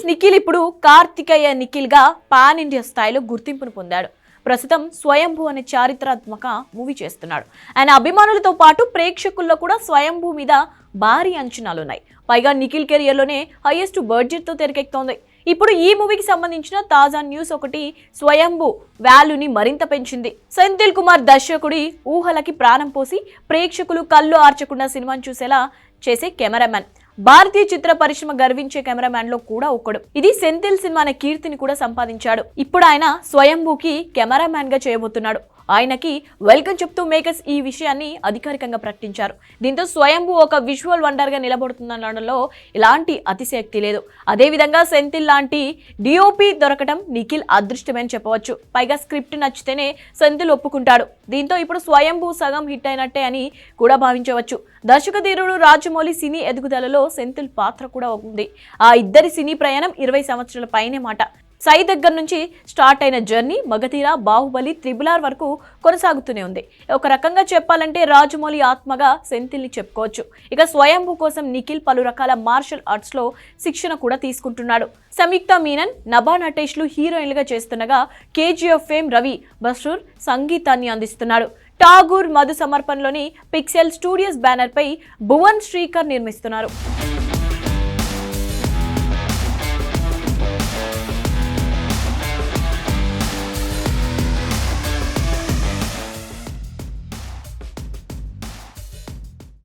నిఖిల్ ఇప్పుడు కార్తికేయ నిఖిల్ గా pan India స్థాయిలో గుర్తింపును పొందాడు. ప్రస్తుతం స్వయంభూ అనే చారిత్రాత్మక మూవీ చేస్తున్నాడు. ఆయన అభిమానులతో పాటు ప్రేక్షకుల్లో కూడా స్వయంభూ మీద భారీ అంచనాలున్నాయి. పైగా నిఖిల్ కెరియర్లోనే హైయెస్ట్ బడ్జెట్తో తెరకెక్కుతోంది. ఇప్పుడు ఈ మూవీకి సంబంధించిన తాజా న్యూస్ ఒకటి స్వయంభూ వాల్యూని మరింత పెంచింది. సెంథిల్ కుమార్ దర్శకుడి ఊహలకి ప్రాణం పోసి ప్రేక్షకులు కళ్ళు ఆర్చకుండా సినిమాను చూసేలా చేసే కెమెరామెన్. భారతీయ చిత్ర పరిశ్రమ గర్వించే కెమెరామ్యాన్ లో కూడా ఒకడు. ఇది సెంథిల్ సినిమా అనే కీర్తిని కూడా సంపాదించాడు. ఇప్పుడు ఆయన స్వయంభూకి కెమెరామ్యాన్ గా చేయబోతున్నాడు. ఆయనకి వెల్కమ్ చెప్తూ మేకర్స్ ఈ విషయాన్ని అధికారికంగా ప్రకటించారు. దీంతో స్వయంభూ ఒక విజువల్ వండర్ గా నిలబడుతుందనడంలో ఎలాంటి అతిశయోక్తి లేదు. అదేవిధంగా సెంథిల్ లాంటి డిఓపి దొరకడం నిఖిల్ అదృష్టమని చెప్పవచ్చు. పైగా స్క్రిప్ట్ నచ్చితేనే సెంథిల్ ఒప్పుకుంటాడు. దీంతో ఇప్పుడు స్వయంభూ సగం హిట్ అయినట్టే అని కూడా భావించవచ్చు. దర్శకధీరుడు రాజమౌళి సినీ ఎదుగుదలలో సెంథిల్ పాత్ర కూడా ఉంది. ఆ ఇద్దరి సినీ ప్రయాణం 20 సంవత్సరాల పైనే మాట. సై దగ్గర నుంచి స్టార్ట్ అయిన జర్నీ మగధీర, బాహుబలి, త్రిబుల్ వరకు కొనసాగుతూనే ఉంది. ఒక రకంగా చెప్పాలంటే రాజమౌళి ఆత్మగా సెంథిల్ని చెప్పుకోవచ్చు. ఇక స్వయంభూ కోసం నిఖిల్ పలు రకాల మార్షల్ ఆర్ట్స్ లో శిక్షణ కూడా తీసుకుంటున్నాడు. సంయుక్త మీనన్, నభా నటేష్లు హీరోయిన్లుగా చేస్తుండగా కేజీఎఫ్ ఫేమ్ రవి బస్రూర్ సంగీతాన్ని అందిస్తున్నాడు. ఠాగూర్ మధు సమర్పణలోని పిక్సెల్ స్టూడియోస్ బ్యానర్ పై భువన్ శ్రీకర్ నిర్మిస్తున్నారు.